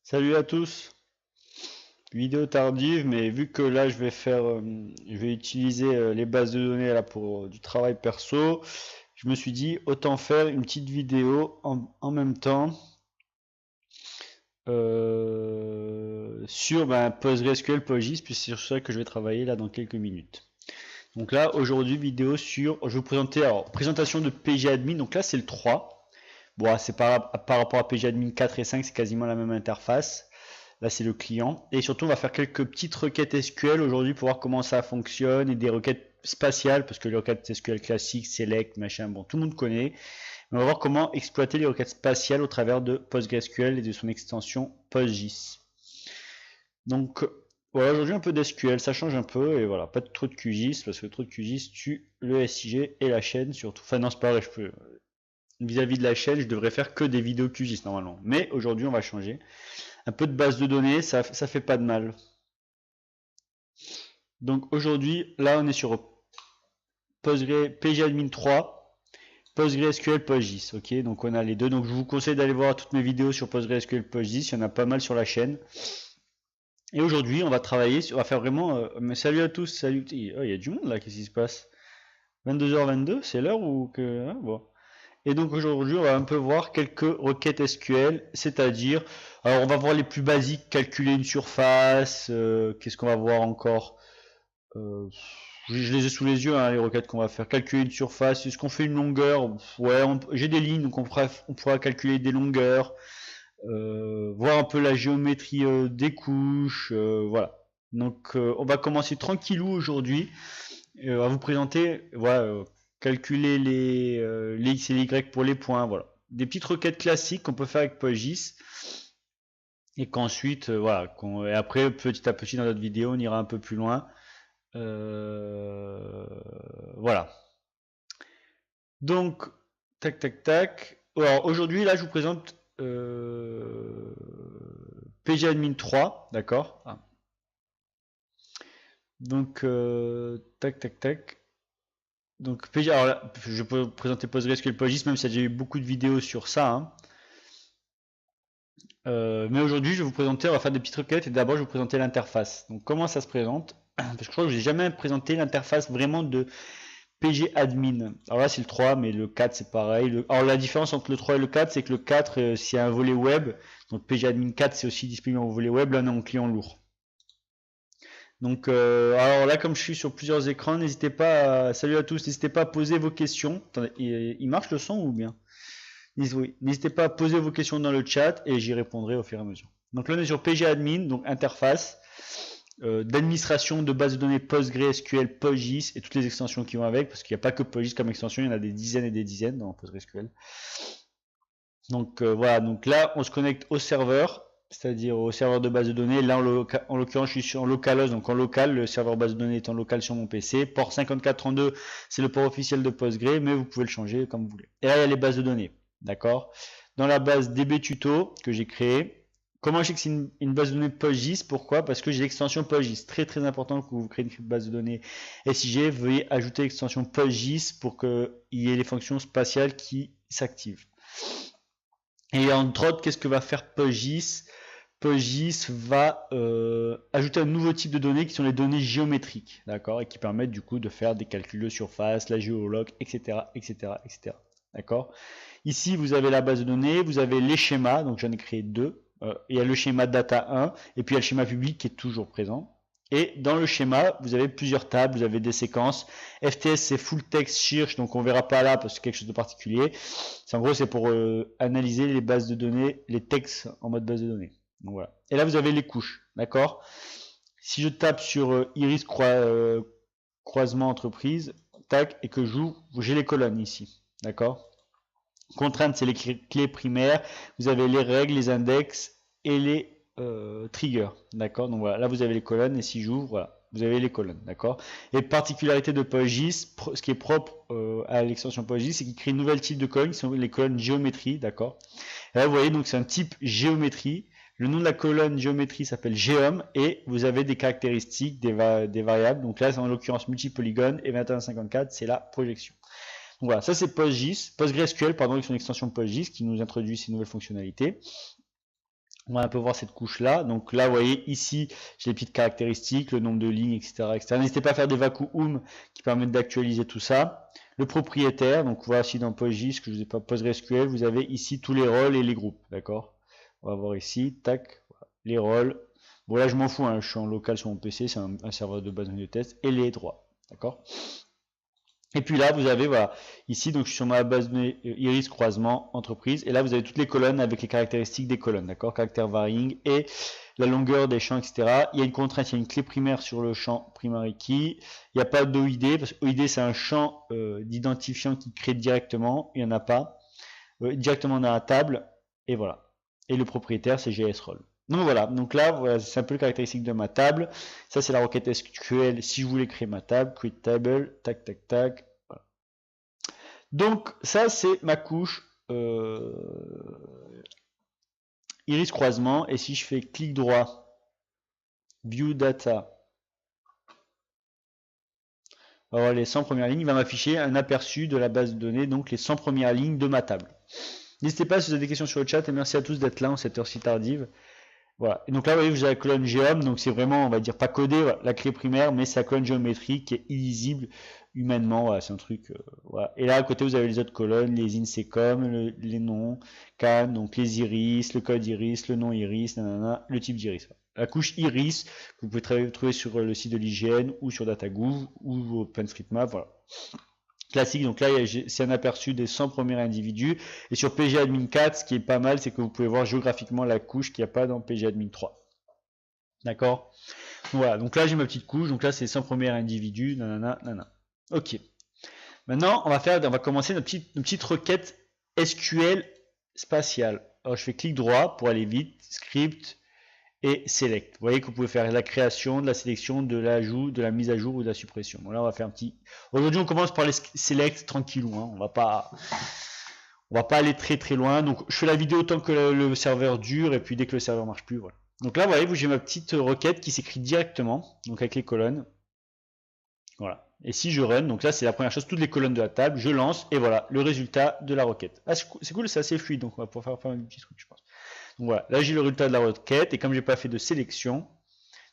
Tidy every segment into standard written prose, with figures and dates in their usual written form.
Salut à tous. Vidéo tardive, mais vu que là je vais utiliser les bases de données là pour du travail perso, je me suis dit autant faire une petite vidéo en même temps sur PostgreSQL PostGIS, puis c'est sur ça que je vais travailler là dans quelques minutes. Donc là aujourd'hui vidéo sur, je vais vous présenter présentation de PGAdmin. Donc là c'est le 3. Bon, c'est par rapport à PGAdmin 4 et 5, c'est quasiment la même interface. Là, c'est le client. Et surtout, on va faire quelques petites requêtes SQL aujourd'hui pour voir comment ça fonctionne et des requêtes spatiales, parce que les requêtes SQL classiques, select, machin, bon, tout le monde connaît. Mais on va voir comment exploiter les requêtes spatiales au travers de PostgreSQL et de son extension PostGIS. Donc, voilà, aujourd'hui un peu d'SQL, ça change un peu, et voilà, pas trop de QGIS, parce que trop de QGIS tue le SIG et la chaîne surtout. Enfin, non, c'est pas vrai, vis-à-vis de la chaîne, je devrais faire que des vidéos QGIS normalement. Mais aujourd'hui, on va changer. Un peu de base de données, ça fait pas de mal. Donc aujourd'hui, là on est sur PGAdmin 3, PostgreSQL PostGIS. Ok, donc on a les deux. Donc je vous conseille d'aller voir toutes mes vidéos sur PostgreSQL PostGIS. Il y en a pas mal sur la chaîne. Et aujourd'hui, on va travailler, on va faire vraiment. Mais salut à tous, salut. Oh, il y a du monde là, qu'est-ce qui se passe? 22h22, c'est l'heure ou que. Hein, bon. Et donc aujourd'hui, on va un peu voir quelques requêtes SQL, c'est-à-dire, alors on va voir les plus basiques, calculer une surface, qu'est-ce qu'on va voir encore? Je les ai sous les yeux, hein, les requêtes qu'on va faire. Calculer une surface, est-ce qu'on fait une longueur? Ouais, j'ai des lignes, donc on pourra calculer des longueurs, voir un peu la géométrie des couches, voilà. Donc on va commencer tranquillou aujourd'hui à vous présenter, voilà, calculer les X et les Y pour les points, voilà. Des petites requêtes classiques qu'on peut faire avec PostGIS et qu'ensuite, voilà, et après, petit à petit dans notre vidéo, on ira un peu plus loin. Voilà. Donc, tac, tac, tac. Alors, aujourd'hui, là, je vous présente PGAdmin 3, d'accord. Donc, tac, tac, tac. Donc, PG, alors là, je peux présenter PostgreSQL PostGIS, même si j'ai eu beaucoup de vidéos sur ça. Hein. Mais aujourd'hui, je vais vous présenter, on va faire des petites requêtes et d'abord, je vais vous présenter l'interface. Donc, comment ça se présente? Parce que je crois que je n'ai jamais présenté l'interface vraiment de PGAdmin. Alors là, c'est le 3, mais le 4, c'est pareil. Alors, la différence entre le 3 et le 4, c'est que le 4, s'il y a un volet web, donc PGAdmin 4, c'est aussi disponible en volet web. Là, on est en client lourd. Donc, alors là, comme je suis sur plusieurs écrans, n'hésitez pas salut à tous, n'hésitez pas à poser vos questions. Attendez, il marche le son ou bien? Oui, n'hésitez pas à poser vos questions dans le chat et j'y répondrai au fur et à mesure. Donc là, on est sur PGAdmin, donc interface d'administration de base de données PostgreSQL, PostGIS et toutes les extensions qui vont avec, parce qu'il n'y a pas que PostGIS comme extension, il y en a des dizaines et des dizaines dans PostgreSQL. Donc voilà, donc là, on se connecte au serveur, c'est-à-dire au serveur de base de données. Là, en l'occurrence, je suis en localhost, donc en local, le serveur base de données est en local sur mon PC. Port 5432, c'est le port officiel de Postgre, mais vous pouvez le changer comme vous voulez. Et là, il y a les bases de données, d'accord? Dans la base DBtuto que j'ai créée, comment je sais que c'est une base de données PostGIS? Pourquoi? Parce que j'ai l'extension PostGIS. Très très important que vous créez une base de données SIG, veuillez ajouter l'extension PostGIS pour qu'il y ait les fonctions spatiales qui s'activent. Et entre autres, qu'est-ce que va faire PostGIS? PostGIS va ajouter un nouveau type de données qui sont les données géométriques, d'accord, et qui permettent du coup de faire des calculs de surface, la géologue, etc., etc., etc. D'accord. Ici, vous avez la base de données, vous avez les schémas, donc j'en ai créé deux. Il y a le schéma data 1, et puis il y a le schéma public qui est toujours présent. Et dans le schéma, vous avez plusieurs tables, vous avez des séquences. FTS, c'est Full Text Search, donc on verra pas là parce que c'est quelque chose de particulier. En gros, c'est pour analyser les bases de données, les textes en mode base de données. Donc voilà. Et là, vous avez les couches, d'accord? Si je tape sur Iris croisement entreprise, tac, et que j'ouvre, j'ai les colonnes ici, d'accord? Contraintes, c'est les clés primaires. Vous avez les règles, les index et les triggers, d'accord? Donc voilà, là vous avez les colonnes et si j'ouvre, voilà, vous avez les colonnes, d'accord? Et particularité de PostGIS, ce qui est propre à l'extension PostGIS, c'est qu'il crée une nouvelle type de colonnes qui sont les colonnes géométrie, d'accord? Là vous voyez, donc c'est un type géométrie. Le nom de la colonne géométrie s'appelle geom et vous avez des caractéristiques, des variables. Donc là, c'est en l'occurrence multipolygone et 2154, c'est la projection. Donc voilà, ça c'est PostGIS, PostgreSQL, pardon, avec son extension PostGIS qui nous introduit ces nouvelles fonctionnalités. On va un peu voir cette couche-là. Donc là, vous voyez, ici, j'ai les petites caractéristiques, le nombre de lignes, etc. etc. N'hésitez pas à faire des vacuums qui permettent d'actualiser tout ça. Le propriétaire, donc voici dans PostGIS, que je vous ai pas PostgreSQL, vous avez ici tous les rôles et les groupes, d'accord? On va voir ici, tac, les rôles. Bon là, je m'en fous, hein, je suis en local sur mon PC, c'est un serveur de base de test, et les droits, d'accord? Et puis là, vous avez, voilà, ici, donc je suis sur ma base de données Iris croisement entreprise, et là, vous avez toutes les colonnes avec les caractéristiques des colonnes, d'accord? Caractère varying et la longueur des champs, etc. Il y a une contrainte, il y a une clé primaire sur le champ primary key. Il n'y a pas d'OID, parce que OID, c'est un champ d'identifiant qui crée directement, il n'y en a pas, directement dans la table, et voilà. Et le propriétaire, c'est GSRoll. Donc voilà, donc là, voilà, c'est un peu le caractéristique de ma table. Ça, c'est la requête SQL si je voulais créer ma table. Create table, tac, tac, tac. Voilà. Donc ça, c'est ma couche iris croisement. Et si je fais clic droit, view data, on va voir les 100 premières lignes, il va m'afficher un aperçu de la base de données, donc les 100 premières lignes de ma table. N'hésitez pas si vous avez des questions sur le chat et merci à tous d'être là en cette heure si tardive. Voilà. Et donc là, vous voyez, vous avez la colonne Geom, donc c'est vraiment, on va dire, pas codé, voilà, la clé primaire, mais c'est la colonne géométrique qui est illisible humainement, voilà, c'est un truc, voilà. Et là, à côté, vous avez les autres colonnes, les INSECOM, les noms, CAN, donc les iris, le code iris, le nom iris, nanana, le type d'iris. Voilà. La couche iris, que vous pouvez trouver sur le site de l'IGN ou sur DataGouv ou OpenStreetMap, voilà. Classique, donc là c'est un aperçu des 100 premiers individus, et sur PGAdmin 4, ce qui est pas mal, c'est que vous pouvez voir géographiquement la couche qu'il n'y a pas dans PGAdmin 3. D'accord? Voilà, donc là j'ai ma petite couche, donc là c'est 100 premiers individus, nanana, nanana. Ok. Maintenant, on va commencer notre petite requête SQL spatiale. Alors je fais clic droit pour aller vite, script, et select. Vous voyez que vous pouvez faire la création, de la sélection, de l'ajout, de la mise à jour ou de la suppression. Bon, là, on va faire un petit. Aujourd'hui, on commence par les select tranquillou. Hein. On va pas aller très très loin. Donc, je fais la vidéo tant que le serveur dure et puis dès que le serveur marche plus, voilà. Donc là, vous voyez, j'ai ma petite requête qui s'écrit directement, donc avec les colonnes. Voilà. Et si je run, donc là, c'est la première chose, toutes les colonnes de la table, je lance et voilà le résultat de la requête. Ah, c'est cool, c'est assez fluide, donc on va pouvoir faire un petit truc, je pense. Donc voilà, là j'ai le résultat de la requête et comme j'ai pas fait de sélection,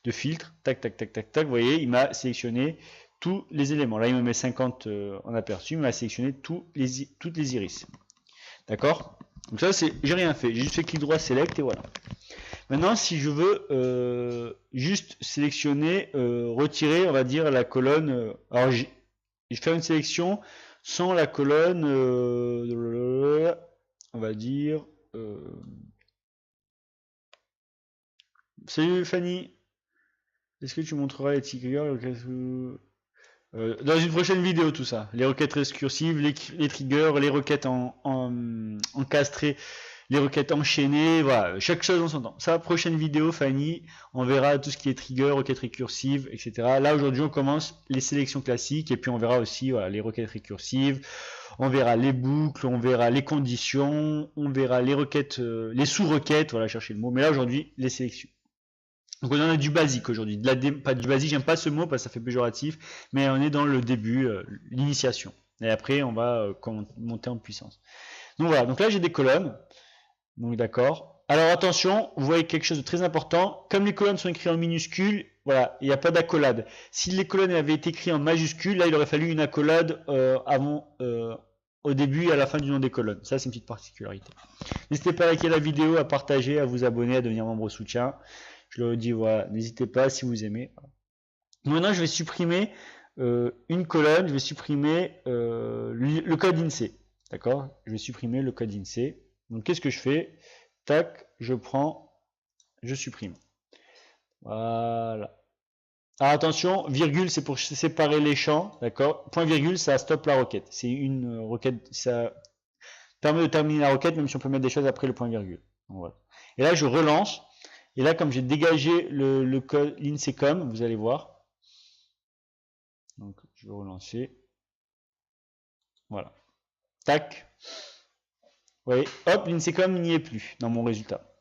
de filtre, tac, tac, tac, tac, tac, vous voyez, il m'a sélectionné tous les éléments. Là il me met 50 en aperçu, il m'a sélectionné toutes les iris. D'accord? Donc ça c'est, j'ai rien fait, j'ai juste fait clic droit select et voilà. Maintenant si je veux juste sélectionner, retirer, on va dire la colonne, alors je vais faire une sélection sans la colonne, on va dire. Salut Fanny, est-ce que tu montreras les triggers dans une prochaine vidéo tout ça, les requêtes récursives, les triggers, les requêtes encastrées, les requêtes enchaînées, voilà, chaque chose en son temps. Ça, prochaine vidéo Fanny, on verra tout ce qui est trigger, requêtes récursives, etc. Là aujourd'hui on commence les sélections classiques et puis on verra aussi voilà, les requêtes récursives, on verra les boucles, on verra les conditions, on verra les requêtes, les sous-requêtes, voilà, chercher le mot, mais là aujourd'hui les sélections. Donc on en a du basique aujourd'hui, pas du basique, j'aime pas ce mot parce que ça fait péjoratif, mais on est dans le début, l'initiation. Et après on va monter en puissance. Donc voilà, donc là j'ai des colonnes, donc d'accord. Alors attention, vous voyez quelque chose de très important, comme les colonnes sont écrites en minuscules, voilà, il n'y a pas d'accolade. Si les colonnes avaient été écrites en majuscules, là il aurait fallu une accolade au début et à la fin du nom des colonnes. Ça c'est une petite particularité. N'hésitez pas à liker la vidéo, à partager, à vous abonner, à devenir membre soutien. Je le dis, voilà, n'hésitez pas si vous aimez. Maintenant, je vais supprimer une colonne, je vais supprimer le code INSEE. D'accord? Je vais supprimer le code INSEE. Donc, qu'est-ce que je fais? Tac, je prends, je supprime. Voilà. Alors, attention, virgule, c'est pour séparer les champs. D'accord? Point virgule, ça stoppe la requête. C'est une requête, ça permet de terminer la requête, même si on peut mettre des choses après le point virgule. Donc, voilà. Et là, je relance. Et là, comme j'ai dégagé le code l'INSECOM, vous allez voir. Donc, je vais relancer. Voilà. Tac. Vous voyez, hop, l'INSECOM n'y est plus dans mon résultat.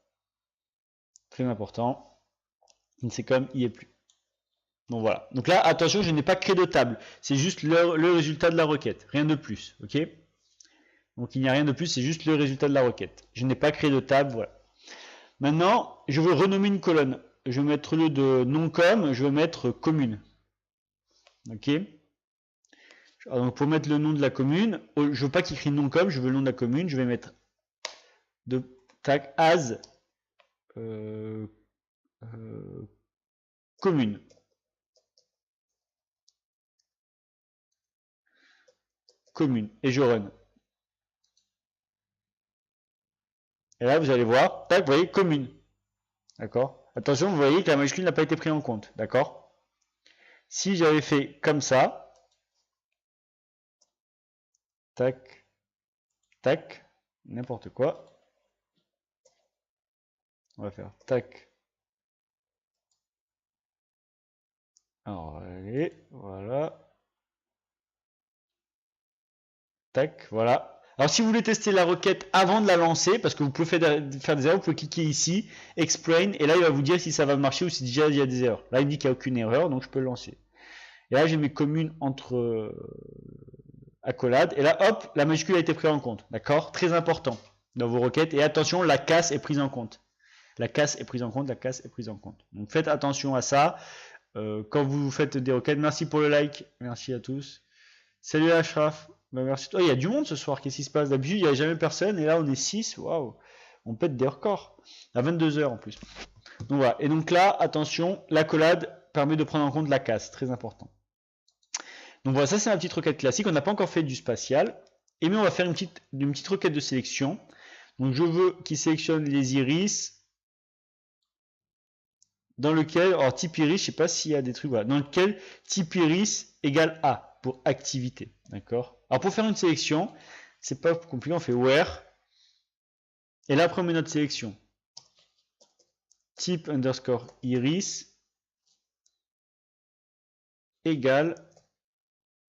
Très important. L'INSECOM n'y est plus. Donc voilà. Donc là, attention, je n'ai pas créé de table. C'est juste le résultat de la requête. Rien de plus. Ok? Donc il n'y a rien de plus, c'est juste le résultat de la requête. Je n'ai pas créé de table, voilà. Maintenant, je veux renommer une colonne. Je vais mettre le de non com, je vais mettre commune. Ok. Alors, donc pour mettre le nom de la commune, je veux pas qu'il écrit non com, je veux le nom de la commune. Je vais mettre de tag as commune. Commune. Et je run. Et là, vous allez voir, tac, vous voyez, commune. D'accord? Attention, vous voyez que la majuscule n'a pas été prise en compte. D'accord? Si j'avais fait comme ça, tac, tac, n'importe quoi. On va faire tac. Alors, allez, voilà. Tac, voilà. Alors, si vous voulez tester la requête avant de la lancer, parce que vous pouvez faire des erreurs, vous pouvez cliquer ici, explain, et là, il va vous dire si ça va marcher ou si déjà il y a des erreurs. Là, il me dit qu'il n'y a aucune erreur, donc je peux le lancer. Et là, j'ai mes communes entre accolades, et là, hop, la majuscule a été prise en compte. D'accord? Très important dans vos requêtes. Et attention, la casse est prise en compte. La casse est prise en compte, la casse est prise en compte. Donc, faites attention à ça. Quand vous faites des requêtes, merci pour le like, merci à tous. Salut Ashraf. Bah, merci. Oh, il y a du monde ce soir, qu'est-ce qui se passe? D'habitude, il n'y a jamais personne, et là, on est 6. Waouh, on pète des records. À 22h en plus. Donc voilà. Et donc là, attention, l'accolade permet de prendre en compte la casse, très important. Donc voilà, ça c'est ma petite requête classique. On n'a pas encore fait du spatial. Et mais on va faire une petite requête de sélection. Donc je veux qu'il sélectionne les iris dans lequel, alors type iris, je sais pas s'il y a des trucs, voilà, dans lequel type iris égale A pour activité. D'accord? Alors pour faire une sélection, c'est pas compliqué, on fait where, et là après on met notre sélection. Type underscore iris égale,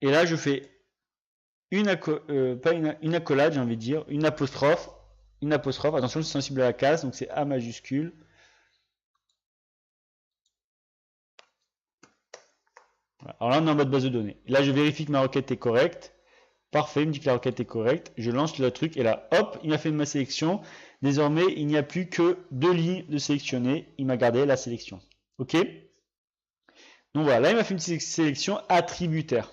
et là je fais une accolade, j'ai envie de dire, une apostrophe, attention c'est sensible à la case, donc c'est A majuscule. Voilà. Alors là on est en mode base de données. Là je vérifie que ma requête est correcte. Parfait, il me dit que la requête est correcte. Je lance le truc et là, hop, il m'a fait ma sélection. Désormais, il n'y a plus que 2 lignes de sélectionner. Il m'a gardé la sélection. Ok? Donc voilà, là, il m'a fait une petite sélection attributaire.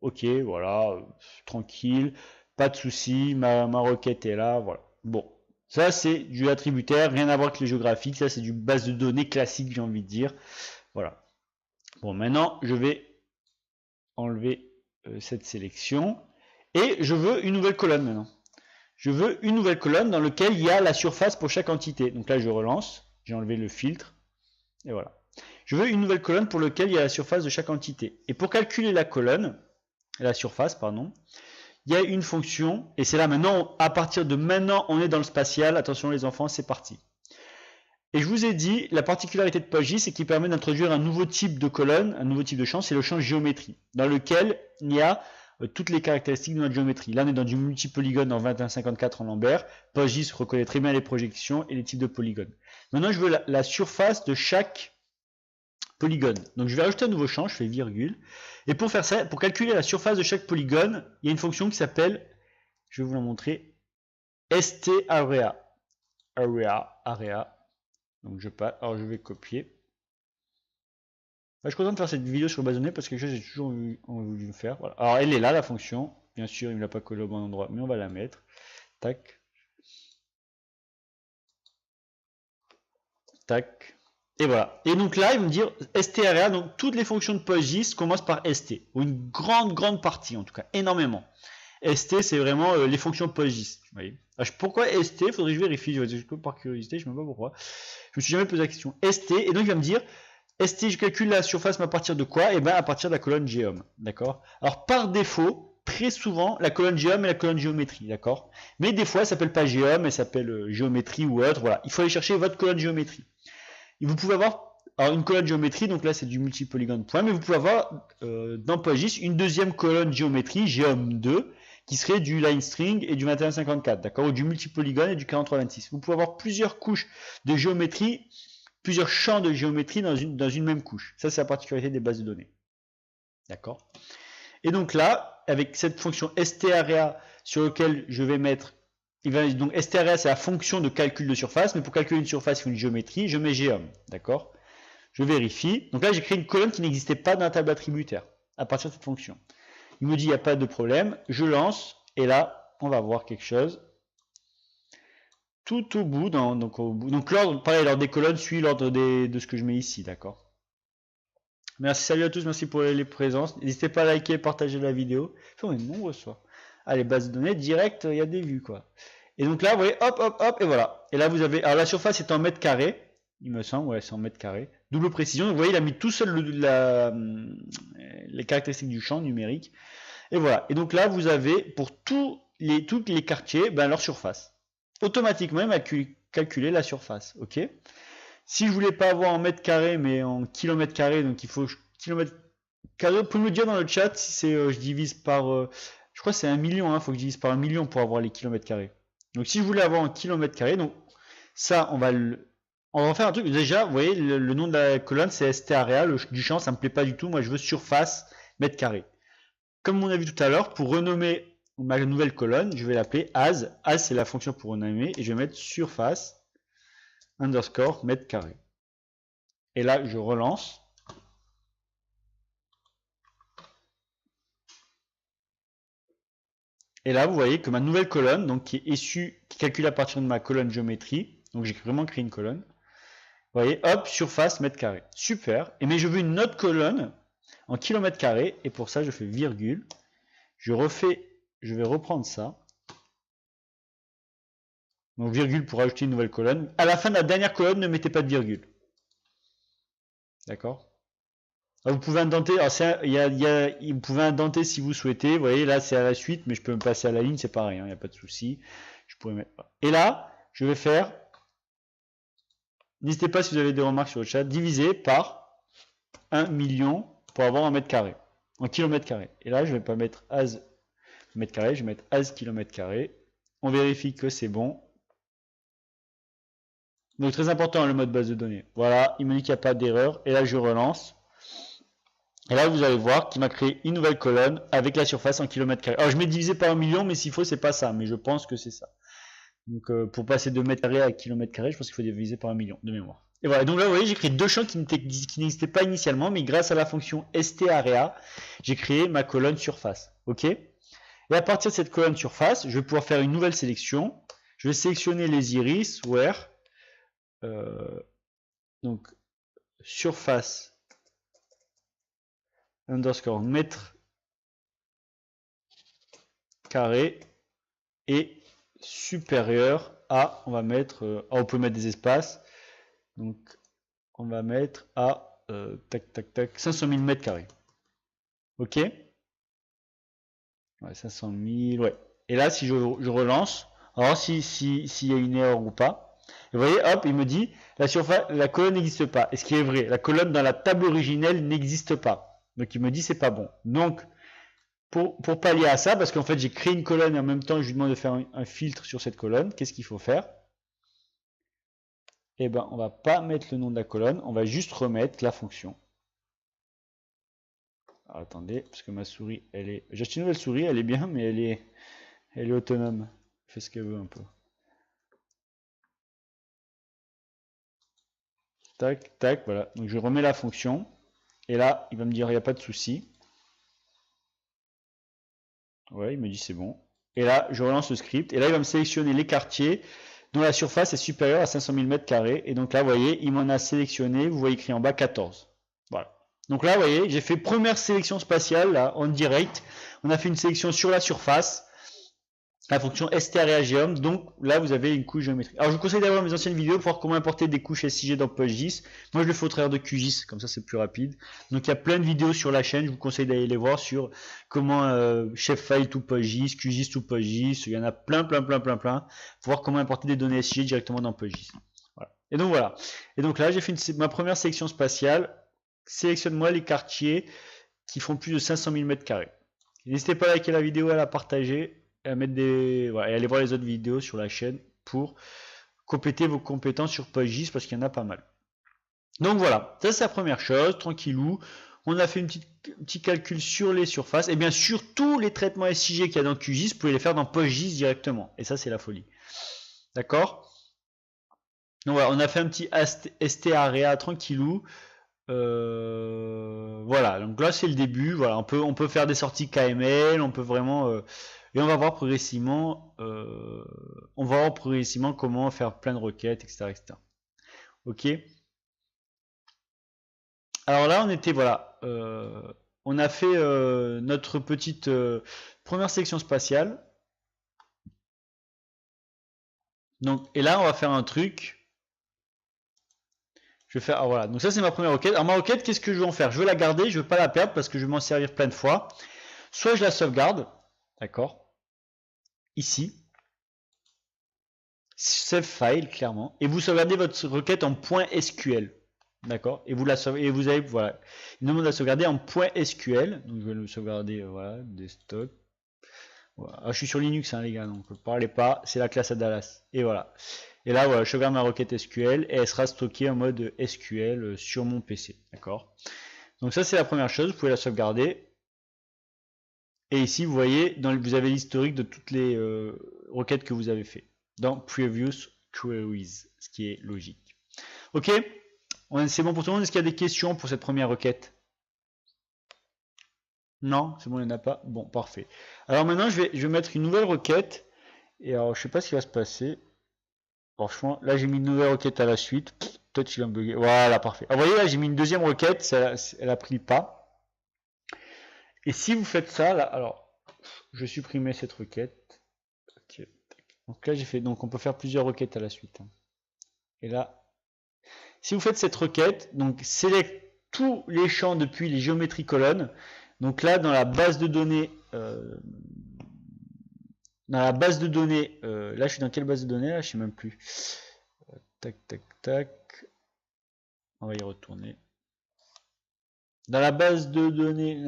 Ok, voilà, tranquille, pas de souci, ma requête est là, voilà. Bon, ça c'est du attributaire, rien à voir avec le géographique, ça c'est du base de données classique, j'ai envie de dire. Voilà. Bon, maintenant, je vais enlever cette sélection et je veux une nouvelle colonne maintenant. Je veux une nouvelle colonne dans laquelle il y a la surface pour chaque entité. Donc là je relance, j'ai enlevé le filtre et voilà. Je veux une nouvelle colonne pour laquelle il y a la surface de chaque entité. Et pour calculer la colonne, la surface pardon, il y a une fonction et c'est là maintenant, à partir de maintenant on est dans le spatial. Attention les enfants, c'est parti. Et je vous ai dit, la particularité de PostGIS, c'est qu'il permet d'introduire un nouveau type de colonne, un nouveau type de champ, c'est le champ géométrie, dans lequel il y a toutes les caractéristiques de notre géométrie. Là, on est dans du multipolygone en 2154 en Lambert. PostGIS reconnaît très bien les projections et les types de polygones. Maintenant, je veux la surface de chaque polygone. Donc, je vais rajouter un nouveau champ, je fais virgule. Et pour faire ça, pour calculer la surface de chaque polygone, il y a une fonction qui s'appelle, je vais vous la montrer, stArea. Area. Donc alors je vais copier. Je suis content de faire cette vidéo sur base de données parce que quelque chose que j'ai toujours voulu faire. Voilà. Alors elle est là la fonction. Bien sûr, il ne l'a pas collée au bon endroit, mais on va la mettre. Tac. Tac. Et voilà. Et donc là, il va me dire stArea. Donc toutes les fonctions de PostGIS commencent par st. Ou une grande partie, en tout cas, énormément. St, c'est vraiment les fonctions PostGIS. Vous voyez. Alors, pourquoi st? Faudrait que je vérifie. Par curiosité, je ne sais même pas pourquoi. Je me suis jamais posé la question. St, et donc il va me dire st, je calcule la surface, mais à partir de quoi? Et bien à partir de la colonne geom. D'accord? Alors par défaut, très souvent, la colonne geom est la colonne géométrie. D'accord? Mais des fois, elle s'appelle pas geom, elle s'appelle géométrie ou autre. Voilà. Il faut aller chercher votre colonne géométrie. Et vous pouvez avoir une colonne géométrie, donc là c'est du multipolygone point, mais vous pouvez avoir dans PostGIS une deuxième colonne géométrie, geom2, qui serait du line string et du 2154, d'accord, ou du multipolygone et du 4326. Vous pouvez avoir plusieurs couches de géométrie, plusieurs champs de géométrie dans une même couche. Ça, c'est la particularité des bases de données. D'accord? Et donc là, avec cette fonction stArea sur laquelle je vais mettre donc STRA, c'est la fonction de calcul de surface, mais pour calculer une surface, il faut une géométrie. Je mets Geom, d'accord? Je vérifie. Donc là, j'ai créé une colonne qui n'existait pas dans la table attributaire à partir de cette fonction. Il me dit il n'y a pas de problème. Je lance et là, on va voir quelque chose. Tout au bout, donc l'ordre, pareil, l'ordre des colonnes suit l'ordre de ce que je mets ici, d'accord? Merci, salut à tous, merci pour les présences. N'hésitez pas à liker et partager la vidéo. On est nombreux ce soir. Ah, les bases de données, direct, il y a des vues, quoi. Et donc là, vous voyez, hop, hop, hop, et voilà. Et là, vous avez, alors la surface est en mètres carrés, il me semble, ouais, c'est en mètres carrés. Double précision, vous voyez, il a mis tout seul les caractéristiques du champ numérique. Et voilà. Et donc là, vous avez, pour tous les quartiers, ben, leur surface. Automatiquement, il m'a calculé la surface, ok? Si je voulais pas avoir en mètres carrés, mais en kilomètres carrés, donc il faut kilomètres carrés, vous pouvez me dire dans le chat si c'est, je divise par, je crois que c'est 1 million, hein, faut que je divise par 1 million pour avoir les kilomètres carrés. Donc si je voulais avoir en kilomètres carrés, donc ça, on va faire un truc. Déjà, vous voyez, le nom de la colonne, c'est STAREA, du champ, ça me plaît pas du tout. Moi, je veux surface, mètres carrés. Comme on a vu tout à l'heure, pour renommer ma nouvelle colonne, je vais l'appeler as. As, c'est la fonction pour renommer, et je vais mettre surface underscore mètres carrés. Et là, je relance. Et là, vous voyez que ma nouvelle colonne, donc qui est issue, qui calcule à partir de ma colonne géométrie, donc j'ai vraiment créé une colonne. Vous voyez, hop, surface mètres carrés. Super. Et mais je veux une autre colonne en kilomètres carrés, et pour ça, je fais virgule. Je vais reprendre ça. Donc virgule pour ajouter une nouvelle colonne. À la fin de la dernière colonne, ne mettez pas de virgule. D'accord? Vous pouvez indenter, vous pouvez indenter si vous souhaitez. Vous voyez, là c'est à la suite, mais je peux me passer à la ligne, c'est pareil, il n'y a pas de souci. Je pourrais mettre. Et là, je vais faire. N'hésitez pas si vous avez des remarques sur le chat, diviser par 1 million pour avoir un mètre carré, en kilomètre carré. Et là, je ne vais pas mettre as mètre carré, je vais mettre as kilomètre carré. On vérifie que c'est bon. Donc très important le mode base de données. Voilà, il me dit qu'il n'y a pas d'erreur. Et là, je relance. Et là, vous allez voir qu'il m'a créé une nouvelle colonne avec la surface en kilomètres carrés. Alors, je mets divisé par 1 million, mais s'il faut, c'est pas ça. Mais je pense que c'est ça. Donc, pour passer de mètres carrés à kilomètres carrés, je pense qu'il faut diviser par 1 million de mémoire. Et voilà. Donc là, vous voyez, j'ai créé deux champs qui n'existaient pas initialement, mais grâce à la fonction STAREA, j'ai créé ma colonne surface. OK? Et à partir de cette colonne surface, je vais pouvoir faire une nouvelle sélection. Je vais sélectionner les iris, where, donc surface underscore mètre carré et supérieur à, on va mettre, on peut mettre des espaces, donc on va mettre à tac tac tac 500 000 mètres carrés. Ok, ouais, 500 000, ouais. Et là, si je relance, alors s'il y a une erreur ou pas. Et vous voyez, hop, il me dit la colonne n'existe pas. Et ce qui est vrai, la colonne dans la table originelle n'existe pas. Donc il me dit c'est pas bon. Donc pour pallier à ça, parce qu'en fait j'ai créé une colonne et en même temps je lui demande de faire un filtre sur cette colonne, qu'est-ce qu'il faut faire? Eh ben on va pas mettre le nom de la colonne, on va juste remettre la fonction. Alors, attendez, parce que ma souris, elle est. J'ai acheté une nouvelle souris, elle est bien, mais elle est autonome. Elle fait ce qu'elle veut un peu. Tac, tac, voilà. Donc je remets la fonction. Et là, il va me dire il n'y a pas de souci. Ouais, il me dit c'est bon. Et là, je relance le script. Et là, il va me sélectionner les quartiers dont la surface est supérieure à 500 000 mètres carrés. Et donc là, vous voyez, il m'en a sélectionné, vous voyez écrit en bas 14. Voilà. Donc là, vous voyez, j'ai fait première sélection spatiale, là, en direct. On a fait une sélection sur la surface. La fonction STREAGEOM, donc là vous avez une couche géométrique. Alors je vous conseille d'aller voir mes anciennes vidéos pour voir comment importer des couches SIG dans PostGIS. Moi je le fais au travers de QGIS, comme ça c'est plus rapide. Donc il y a plein de vidéos sur la chaîne, je vous conseille d'aller les voir sur comment Shapefile to PostGIS, QGIS to PostGIS, il y en a plein pour voir comment importer des données SIG directement dans PostGIS. Voilà. Et donc voilà. Et donc là j'ai fait ma première sélection spatiale. Sélectionne-moi les quartiers qui font plus de 500 000 m². N'hésitez pas à liker la vidéo, à la partager. Et à mettre et aller voir les autres vidéos sur la chaîne pour compléter vos compétences sur PostGIS parce qu'il y en a pas mal. Donc voilà, ça c'est la première chose, tranquillou. On a fait petit calcul sur les surfaces. Et bien sûr, tous les traitements SIG qu'il y a dans QGIS, vous pouvez les faire dans PostGIS directement. Et ça, c'est la folie. D'accord? Donc voilà, on a fait un petit ST area tranquillou. Voilà, donc là c'est le début. Voilà, on peut faire des sorties KML, on peut vraiment et on va voir progressivement comment faire plein de requêtes, etc., etc. Ok. Alors là on était voilà, on a fait notre petite première section spatiale. Donc et là on va faire un truc. Je vais faire, ah, voilà, donc ça c'est ma première requête. Alors ma requête, qu'est-ce que je veux en faire? Je veux la garder, je veux pas la perdre parce que je vais m'en servir plein de fois. Soit je la sauvegarde, d'accord, ici, save file clairement, et vous sauvegardez votre requête en .sql, d'accord, et vous avez, voilà, il demande de la sauvegarder en .sql, donc je vais le sauvegarder, voilà, desktop. Voilà. Ah, je suis sur Linux, hein, les gars, donc ne parlez pas, c'est la classe à Dallas, et voilà. Et là, voilà, je sauvegarde ma requête SQL et elle sera stockée en mode SQL sur mon PC, d'accord. Donc ça, c'est la première chose, vous pouvez la sauvegarder. Et ici, vous voyez, vous avez l'historique de toutes les requêtes que vous avez fait dans Previous Queries, ce qui est logique. Ok, c'est bon pour tout le monde. Est-ce qu'il y a des questions pour cette première requête? Non, c'est bon, il n'y en a pas. Bon, parfait. Alors maintenant, je vais mettre une nouvelle requête. Et alors, je sais pas ce qui va se passer. Franchement, là, j'ai mis une nouvelle requête à la suite. Peut-être qu'il va me bugger. Voilà, parfait. Alors, vous voyez, là, j'ai mis une deuxième requête. Elle a pris le pas. Et si vous faites ça, là, alors, je supprimais cette requête. Okay. Donc là, j'ai fait. Donc, on peut faire plusieurs requêtes à la suite. Et là, si vous faites cette requête, donc select tous les champs depuis les géométries colonnes. Donc là, dans la base de données, là, je suis dans quelle base de données là? Je sais même plus. Tac, tac, tac. On va y retourner. Dans la base de données,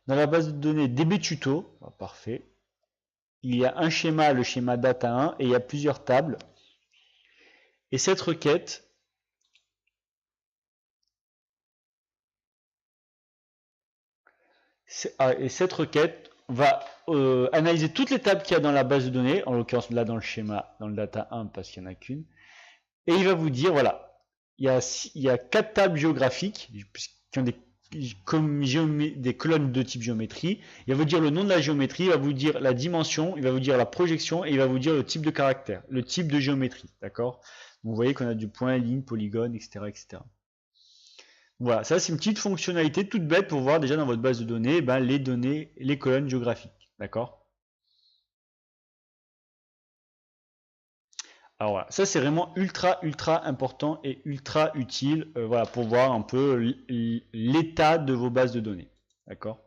dans la base de données DB Tuto, oh, parfait. Il y a un schéma, le schéma data 1, et il y a plusieurs tables. Et cette requête, va analyser toutes les tables qu'il y a dans la base de données, en l'occurrence là dans le schéma, dans le data 1 parce qu'il n'y en a qu'une, et il va vous dire, voilà, il y a 4 tables géographiques qui ont des colonnes de type géométrie. Il va vous dire le nom de la géométrie, il va vous dire la dimension, il va vous dire la projection et il va vous dire le type de caractère, le type de géométrie, d'accord? Vous voyez qu'on a du point, ligne, polygone, etc., etc. Voilà, ça c'est une petite fonctionnalité toute bête pour voir déjà dans votre base de données, les données, les colonnes géographiques, d'accord? Alors voilà, ça c'est vraiment ultra important et ultra utile, voilà, pour voir un peu l'état de vos bases de données, d'accord?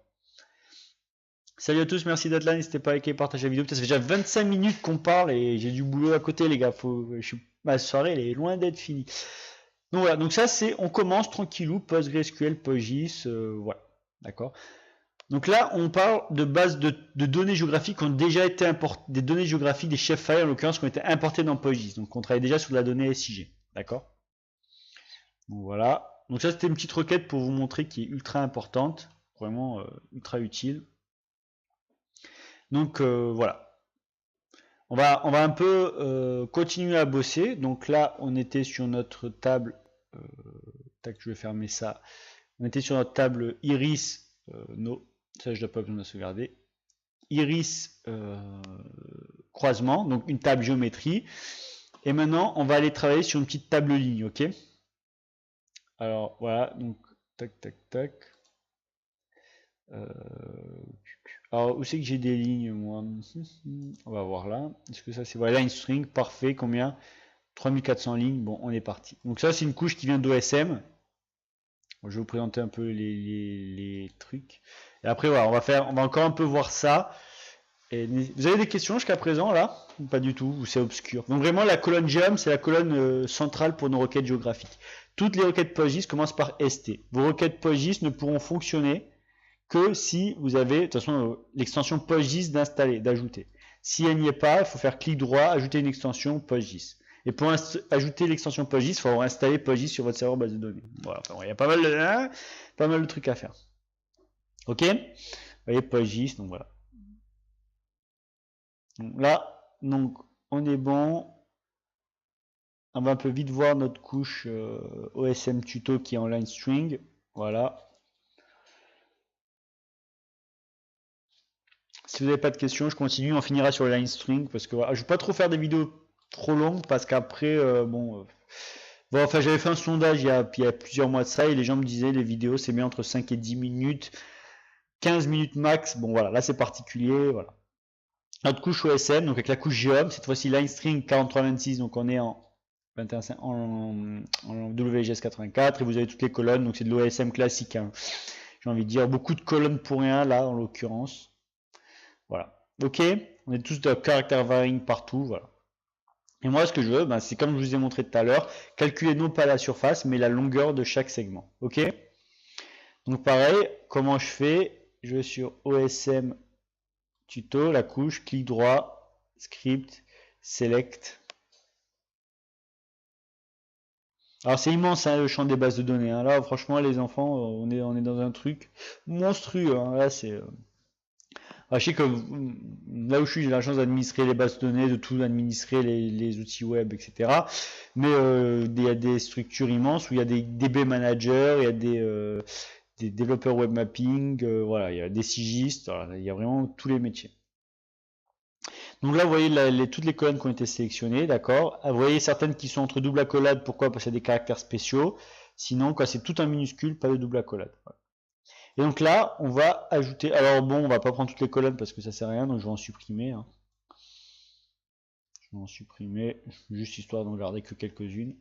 Salut à tous, merci d'être là, n'hésitez pas à liker et partager la vidéo. Ça fait déjà 25 minutes qu'on parle et j'ai du boulot à côté les gars, ma soirée elle est loin d'être finie. Donc voilà, donc ça c'est, on commence tranquillou, PostgreSQL, PostGIS, voilà, d'accord. Donc là, on parle de bases de données géographiques qui ont déjà été importées, des données géographiques, des chefs files en l'occurrence qui ont été importées dans PostGIS. Donc on travaille déjà sur de la donnée SIG, d'accord. Donc voilà, donc ça c'était une petite requête pour vous montrer qui est ultra importante, vraiment ultra utile. Donc voilà. On va un peu continuer à bosser. Donc là, on était sur notre table. Tac, je vais fermer ça. On était sur notre table Iris. No, ça je dois pas besoin de sauvegarder. Iris croisement, donc une table géométrie. Et maintenant, on va aller travailler sur une petite table ligne, ok? Alors voilà, donc tac, tac, tac. Alors, où c'est que j'ai des lignes, moi? On va voir là. Est-ce que ça, c'est... Voilà, line string, parfait. Combien? 3400 lignes. Bon, on est parti. Donc ça, c'est une couche qui vient d'OSM. Je vais vous présenter un peu les trucs. Et après, voilà, on va encore un peu voir ça. Et vous avez des questions jusqu'à présent, là? Ou pas du tout, ou c'est obscur? Donc vraiment, la colonne geom, c'est la colonne centrale pour nos requêtes géographiques. Toutes les requêtes PostGIS commencent par ST. Vos requêtes PostGIS ne pourront fonctionner que si vous avez, de toute façon, l'extension PostGIS d'installer, d'ajouter. Si elle n'y est pas, il faut faire clic droit, ajouter une extension PostGIS. Et pour ajouter l'extension PostGIS, il faut installer PostGIS sur votre serveur base de données. Voilà, enfin, il y a pas mal de trucs à faire. Ok? Vous voyez, PostGIS, donc voilà. Donc là, donc, on est bon. On va un peu vite voir notre couche OSM tuto qui est en line string. Voilà. Si vous n'avez pas de questions, je continue. On finira sur le line string parce que voilà, je ne vais pas trop faire des vidéos trop longues parce qu'après, bon, enfin, j'avais fait un sondage il y a plusieurs mois de ça et les gens me disaient les vidéos c'est bien entre 5 et 10 minutes, 15 minutes max. Bon, voilà, là c'est particulier. Voilà. Notre couche OSM, donc avec la couche Geom, cette fois-ci line string 4326, donc on est en WGS 84 et vous avez toutes les colonnes, donc c'est de l'OSM classique. Hein. J'ai envie de dire beaucoup de colonnes pour rien là en l'occurrence. Voilà. Ok, on est tous de caractère varying partout. Voilà. Et moi ce que je veux, c'est comme je vous ai montré tout à l'heure, calculer non pas la surface mais la longueur de chaque segment. Ok. Donc pareil, comment je fais? Je vais sur OSM tuto, la couche, clic droit, script, select. Alors c'est immense hein, le champ des bases de données. Hein. Là franchement les enfants, on est dans un truc monstrueux. Hein. Là c'est. Je sais que là où je suis, j'ai la chance d'administrer les bases de données, de tout administrer les outils web, etc. Mais il y a des structures immenses où il y a des DB managers, il y a des développeurs web mapping, voilà, il y a des sigistes, voilà, il y a vraiment tous les métiers. Donc là, vous voyez toutes les colonnes qui ont été sélectionnées, d'accord. Vous voyez certaines qui sont entre double accolade, pourquoi? Parce qu'il y a des caractères spéciaux. Sinon, c'est tout un minuscule, pas de double accolade. Voilà. Et donc là, on va ajouter. Alors bon, on va pas prendre toutes les colonnes parce que ça sert à rien, donc je vais en supprimer. Hein. Je vais en supprimer, juste histoire d'en garder que quelques-unes.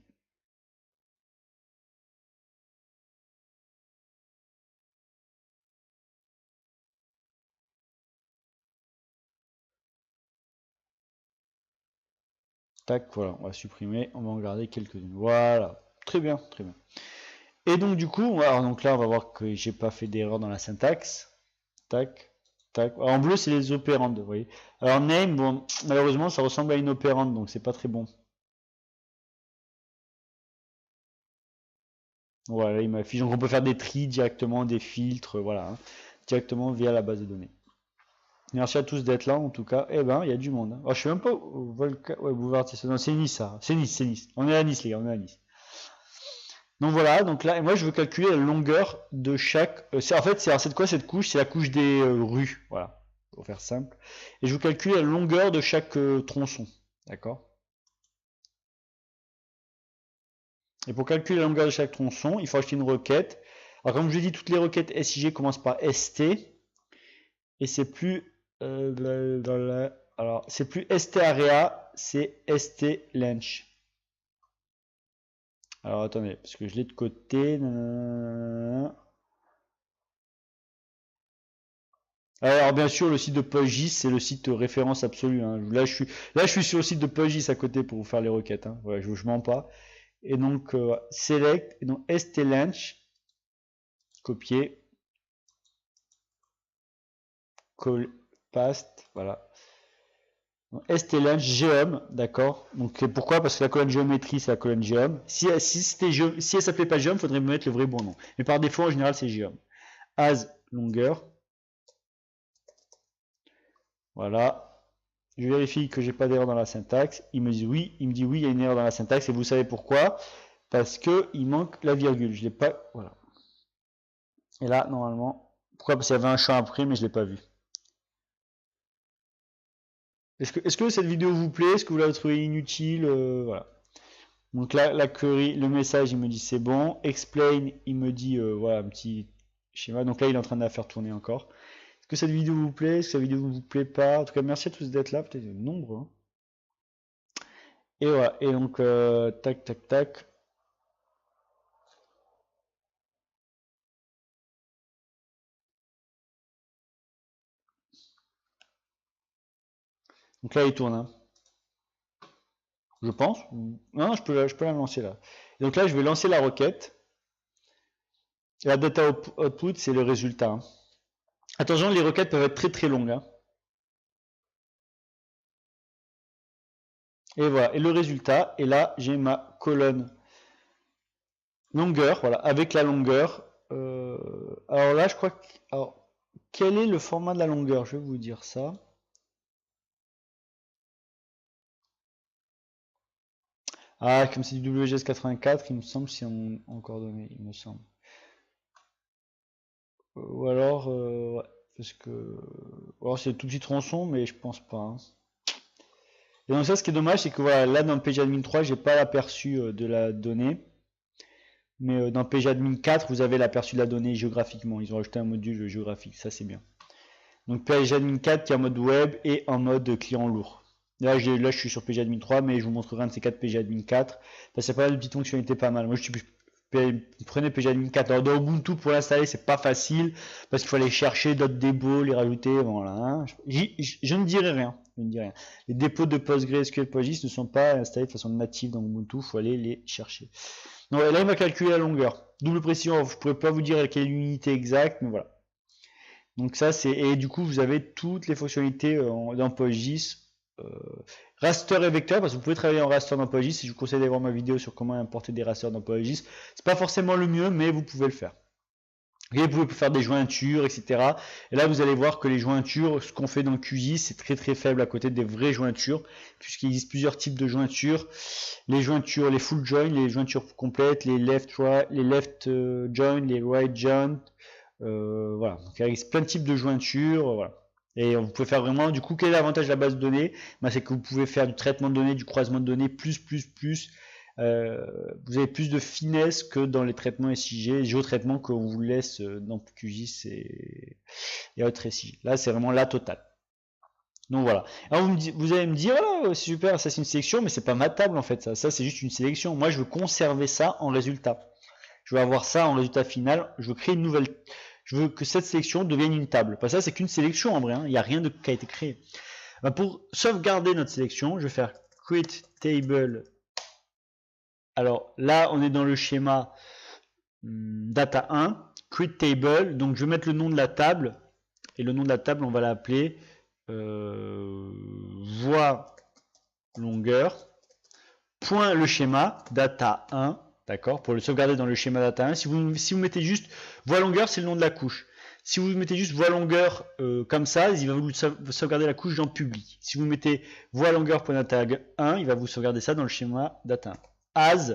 Tac, voilà, on va supprimer, on va en garder quelques-unes. Voilà, très bien, très bien. Et donc du coup, alors, donc là, on va voir que j'ai pas fait d'erreur dans la syntaxe. Tac, tac. Alors, en bleu, c'est les opérandes, vous voyez. Alors name, bon, malheureusement, ça ressemble à une opérande, donc c'est pas très bon. Voilà, il m'affiche. Donc on peut faire des tris directement, des filtres, voilà, hein, directement via la base de données. Merci à tous d'être là, en tout cas. Eh ben, il y a du monde. Hein. Oh, je sais même pas où ouais, Boulevard non, c'est Nice, ça. C'est Nice, c'est Nice. On est à Nice, les gars, on est à Nice. Donc voilà, donc là, moi je veux calculer la longueur de chaque. En fait, c'est quoi cette couche? C'est la couche des rues, voilà, pour faire simple. Et je veux calculer la longueur de chaque tronçon, d'accord? Et pour calculer la longueur de chaque tronçon, il faut acheter une requête. Alors comme je vous ai dit, toutes les requêtes SIG commencent par ST, et c'est plus alors c'est plus ST area, c'est ST length. Alors attendez, parce que je l'ai de côté. Alors bien sûr, le site de PostGIS, c'est le site référence absolue. Hein. Là, je suis sur le site de PostGIS à côté pour vous faire les requêtes. Hein. Ouais, je mens pas. Et donc select, et donc stlench, copier, call, paste, voilà. Stlench, geom, d'accord. Donc pourquoi? Parce que la colonne géométrie, c'est la colonne geom. Si elle s'appelait pas geom, il faudrait me mettre le vrai bon nom. Mais par défaut, en général, c'est geom. As longueur. Voilà. Je vérifie que j'ai pas d'erreur dans la syntaxe. Il me dit oui, il y a une erreur dans la syntaxe et vous savez pourquoi? Parce que il manque la virgule. Je l'ai pas. Voilà. Et là, normalement, pourquoi? Parce qu'il y avait un champ après, mais je l'ai pas vu. Est-ce que cette vidéo vous plaît? Est-ce que vous la trouvez inutile? Voilà. Donc là, la query, le message, il me dit c'est bon. Explain, il me dit voilà un petit schéma. Donc là, il est en train de la faire tourner encore. Est-ce que cette vidéo vous plaît? Est-ce que cette vidéo vous plaît pas? En tout cas, merci à tous d'être là. Peut-être nombreux. Hein. Et voilà. Et donc, tac, tac, tac. Donc là, il tourne. Hein. Je pense. Non, je peux la lancer là. Et donc là, je vais lancer la requête. La data output, c'est le résultat. Hein. Attention, les requêtes peuvent être très très longues. Hein. Et voilà, et le résultat, et là j'ai ma colonne longueur, voilà, avec la longueur. Alors là, je crois que... Alors, quel est le format de la longueur? Je vais vous dire ça. Ah, comme c'est du WGS84, il me semble, si en coordonnées, il me semble. Ou alors, ouais, parce que... Ou alors c'est tout petit tronçon, mais je pense pas, hein. Et donc ça, ce qui est dommage, c'est que voilà, là dans le PGAdmin 3, j'ai pas l'aperçu de la donnée. Mais dans PGAdmin 4, vous avez l'aperçu de la donnée géographiquement. Ils ont rajouté un module géographique, ça c'est bien. Donc PGAdmin 4 qui est en mode web et en mode client lourd. Là, je suis sur PGAdmin 3, mais je vous montrerai un de ces 4 PGAdmin 4. Parce qu'il y a pas mal de petites fonctionnalités pas mal. Moi, prenez PGAdmin 4. Alors, dans Ubuntu, pour l'installer, c'est pas facile. Parce qu'il faut aller chercher d'autres dépôts, les rajouter. Voilà, hein. Je ne dirai rien. Je ne dis rien. Les dépôts de PostgreSQL PostGIS ne sont pas installés de façon native dans Ubuntu. Il faut aller les chercher. Donc, là, il va calculer la longueur. Double précision, je ne pourrais pas vous dire quelle unité exacte, mais voilà. Donc ça c'est, et du coup vous avez toutes les fonctionnalités dans PostGIS, raster et vecteur, parce que vous pouvez travailler en raster dans PostGIS. Si je vous conseille d'aller voir ma vidéo sur comment importer des rasters dans PostGIS, c'est pas forcément le mieux, mais vous pouvez le faire. Et vous pouvez faire des jointures, etc. Et là vous allez voir que les jointures, ce qu'on fait dans QGIS, c'est très très faible à côté des vraies jointures, puisqu'il existe plusieurs types de jointures. Les jointures, les full join, les jointures complètes, les left join, les right join. Voilà, donc il existe plein de types de jointures, voilà. Et vous pouvez faire vraiment, du coup, quel est l'avantage de la base de données? Ben, c'est que vous pouvez faire du traitement de données, du croisement de données, plus. Vous avez plus de finesse que dans les traitements SIG, les géotraitements qu'on vous laisse dans QGIS et autres SIG. Là, c'est vraiment la totale. Donc voilà. Alors vous allez me dire, oh, c'est super, ça c'est une sélection, mais c'est pas ma table en fait, ça c'est juste une sélection. Moi, je veux conserver ça en résultat. Je veux avoir ça en résultat final. Je veux créer une nouvelle. Je veux que cette sélection devienne une table. Parce que ça, c'est qu'une sélection en vrai. Hein. Il n'y a rien qui a été créé. Ben, pour sauvegarder notre sélection, je vais faire create table. Alors là, on est dans le schéma data 1, create table. Donc je vais mettre le nom de la table. Et le nom de la table, on va l'appeler voie longueur. Point le schéma data 1. D'accord, pour le sauvegarder dans le schéma data 1. Si vous mettez juste voie longueur, c'est le nom de la couche. Si vous mettez juste voie longueur comme ça, il va vous sauvegarder la couche dans public. Si vous mettez voie longueur.data 1, il va vous sauvegarder ça dans le schéma data 1. As,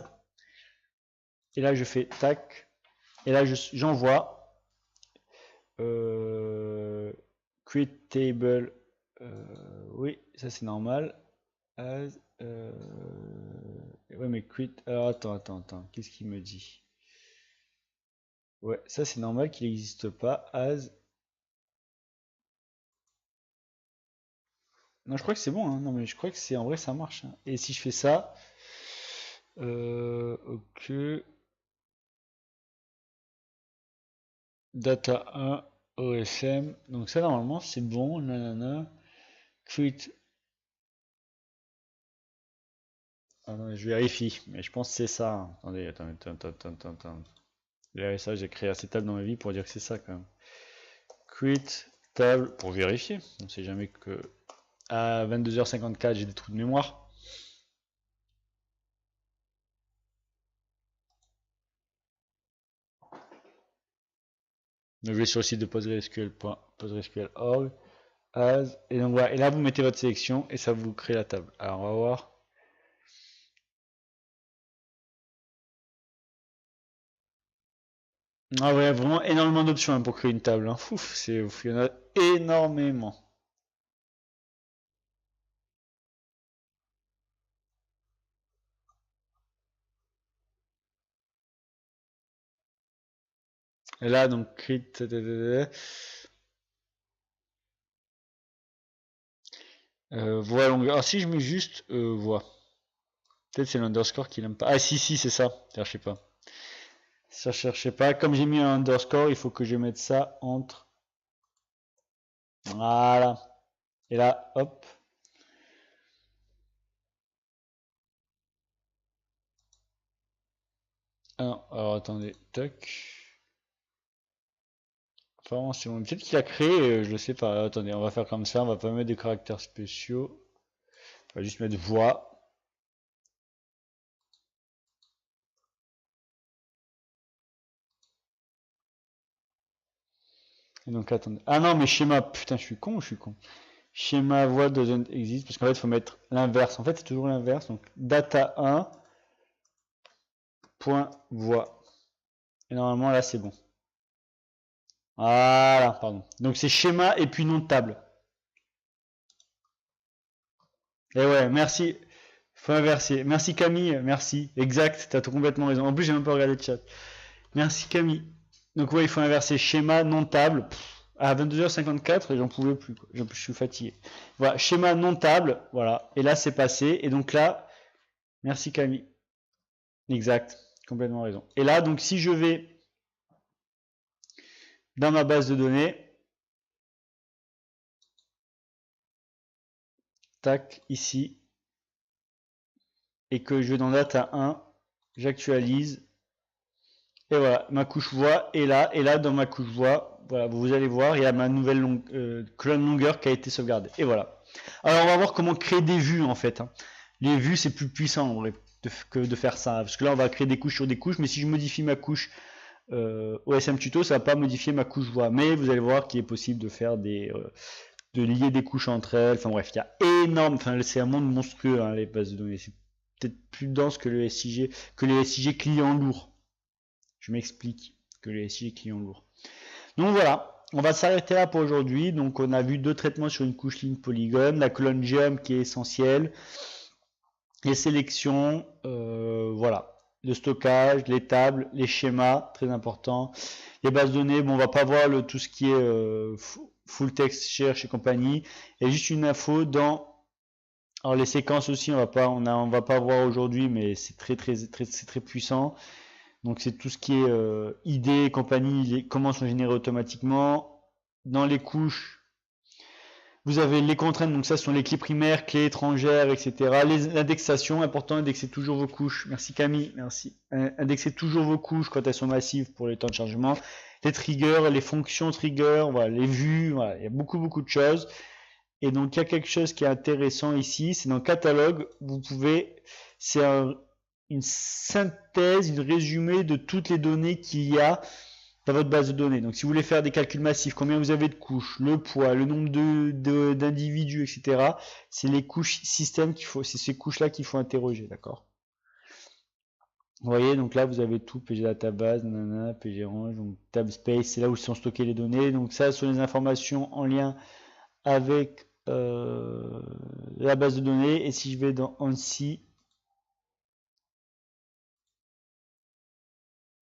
et là je fais tac, et là j'envoie create table, oui, ça c'est normal. As, ouais, mais quit. Alors attends. Qu'est-ce qu'il me dit? Ouais, ça c'est normal qu'il n'existe pas. As. Non, je crois que c'est bon. Hein. Non, mais je crois que c'est en vrai ça marche. Hein. Et si je fais ça, ok. Data 1 OSM. Donc ça normalement c'est bon. Nanana. Quit. Ah non, je vérifie. Mais je pense que c'est ça. Hein. Attendez, attends. Ça, j'ai créé assez de tables dans ma vie pour dire que c'est ça quand même. Quit table pour vérifier. On sait jamais que à 22h54 j'ai des trous de mémoire. Donc je vais sur le site de PostgreSQL.org. Et donc voilà. Et là vous mettez votre sélection et ça vous crée la table. Alors on va voir. Ah ouais, vraiment énormément d'options hein, pour créer une table. Hein. Ouf, il y en a énormément. Et là, donc, voix longueur. Alors, si je mets juste voix, peut-être c'est l'underscore qui n'aime pas. Ah, si, c'est ça. Cherchez pas. Ça, cherchez pas. Comme j'ai mis un underscore, il faut que je mette ça entre. Voilà. Et là, hop. Ah non, alors attendez. Toc. Apparemment, c'est bon. Peut-être qu'il a créé, je le sais pas. Attendez, on va faire comme ça. On va pas mettre des caractères spéciaux. On va juste mettre voix. Et donc attendez. Ah non, mais schéma, putain, je suis con, je suis con. Schéma voix doesn't exist, parce qu'en fait, il faut mettre l'inverse. En fait, c'est toujours l'inverse. Donc, data 1, point voix. Et normalement, là, c'est bon. Voilà, pardon. Donc, c'est schéma et puis nom de table. Et ouais, merci. Faut inverser. Merci Camille, merci. Exact, t'as tout complètement raison. En plus, j'ai même pas regardé le chat. Merci Camille. Donc ouais, il faut inverser schéma, non table. À 22h54, j'en pouvais plus. Je suis fatigué. Voilà, schéma non table. Voilà. Et là, c'est passé. Et donc là, merci Camille. Exact, complètement raison. Et là, donc si je vais dans ma base de données, tac, ici, et que je vais dans data 1, j'actualise. Et voilà, ma couche voix est là. Et là, dans ma couche voix, voilà, vous allez voir, il y a ma nouvelle colonne longueur qui a été sauvegardée. Et voilà. Alors, on va voir comment créer des vues, en fait. Les vues, c'est plus puissant, en vrai, que de faire ça. Parce que là, on va créer des couches sur des couches. Mais si je modifie ma couche OSM Tuto, ça va pas modifier ma couche voix. Mais vous allez voir qu'il est possible de faire de lier des couches entre elles. Enfin bref, il y a énorme. Enfin, c'est un monde monstrueux, hein, les bases de données. C'est peut-être plus dense que le SIG, que les SIG clients lourds. Je m'explique, que les SIG clients lourds. Donc voilà, on va s'arrêter là pour aujourd'hui. Donc on a vu deux traitements sur une couche ligne polygone, la colonne geom qui est essentielle, les sélections, voilà, le stockage, les tables, les schémas, très important, les bases de données. Bon, on va pas voir tout ce qui est full text search et compagnie. Il y a juste une info dans alors les séquences aussi, on va pas voir aujourd'hui, mais c'est très puissant. Donc c'est tout ce qui est ID et compagnie, comment sont générés automatiquement. Dans les couches, vous avez les contraintes, donc ça ce sont les clés primaires, clés étrangères, etc. L'indexation, important, indexer toujours vos couches. Merci Camille, merci. Indexer toujours vos couches quand elles sont massives pour les temps de chargement. Les triggers, les fonctions triggers, voilà, les vues, voilà, il y a beaucoup de choses. Et donc il y a quelque chose qui est intéressant ici, c'est dans le catalogue, vous pouvez, c'est une synthèse, une résumé de toutes les données qu'il y a dans votre base de données. Donc si vous voulez faire des calculs massifs, combien vous avez de couches, le poids, le nombre d'individus, etc. C'est les couches système qu'il faut, c'est ces couches-là qu'il faut interroger, d'accord? Vous voyez, donc là vous avez tout, PG Database, nanana, PG Range, donc Tab Space, c'est là où sont stockées les données. Donc ça, ce sont les informations en lien avec la base de données. Et si je vais dans ANSI,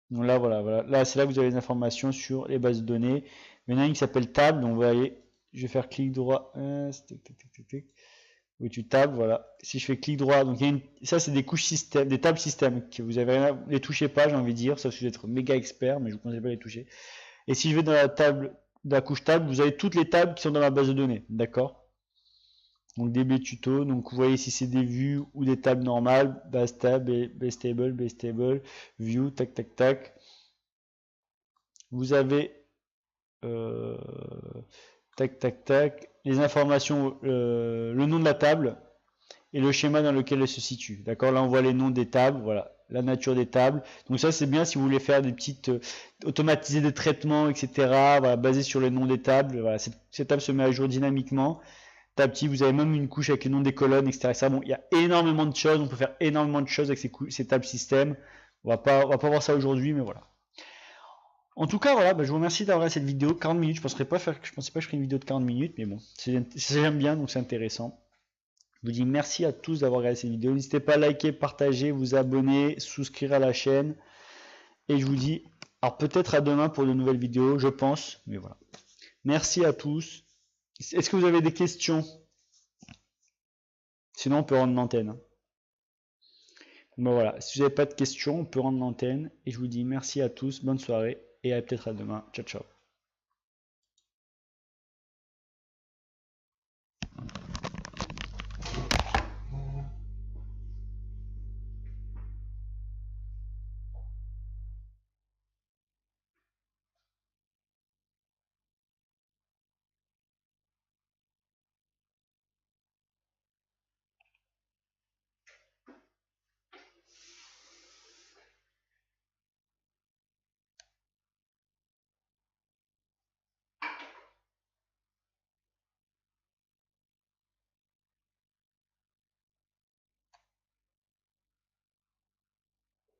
donc là voilà, là c'est là que vous avez les informations sur les bases de données. Maintenant une qui s'appelle table, donc vous voyez, je vais faire clic droit, où tu tables, voilà. Si je fais clic droit, donc ça c'est des couches système, des tables système que vous avez rien, les touchez pas, j'ai envie de dire, sauf si vous êtes méga expert, mais je vous conseille pas de les toucher. Et si je vais dans la table, de la couche table, vous avez toutes les tables qui sont dans la base de données, d'accord? Donc DB tuto, donc vous voyez si c'est des vues ou des tables normales, base tab, base table, view, tac tac tac. Vous avez tac tac tac, les informations, le nom de la table et le schéma dans lequel elle se situe. D'accord, là on voit les noms des tables, voilà, la nature des tables. Donc ça c'est bien si vous voulez faire des petites automatiser des traitements, etc. Voilà, basé sur les noms des tables. Voilà, cette table se met à jour dynamiquement. Petit, vous avez même une couche avec les noms des colonnes, etc. Bon, il y a énormément de choses, on peut faire énormément de choses avec ces tables système. On va pas voir ça aujourd'hui, mais voilà. En tout cas, voilà, je vous remercie d'avoir regardé cette vidéo, 40 minutes. Je pensais pas que je ferais une vidéo de 40 minutes, mais bon, j'aime bien, donc c'est intéressant. Je vous dis merci à tous d'avoir regardé cette vidéo. N'hésitez pas à liker, partager, vous abonner, souscrire à la chaîne. Et je vous dis, alors peut-être à demain pour de nouvelles vidéos, je pense, mais voilà. Merci à tous. Est-ce que vous avez des questions? Sinon, on peut rendre l'antenne. Bon voilà, si vous n'avez pas de questions, on peut rendre l'antenne. Et je vous dis merci à tous, bonne soirée, et peut-être à demain. Ciao, ciao.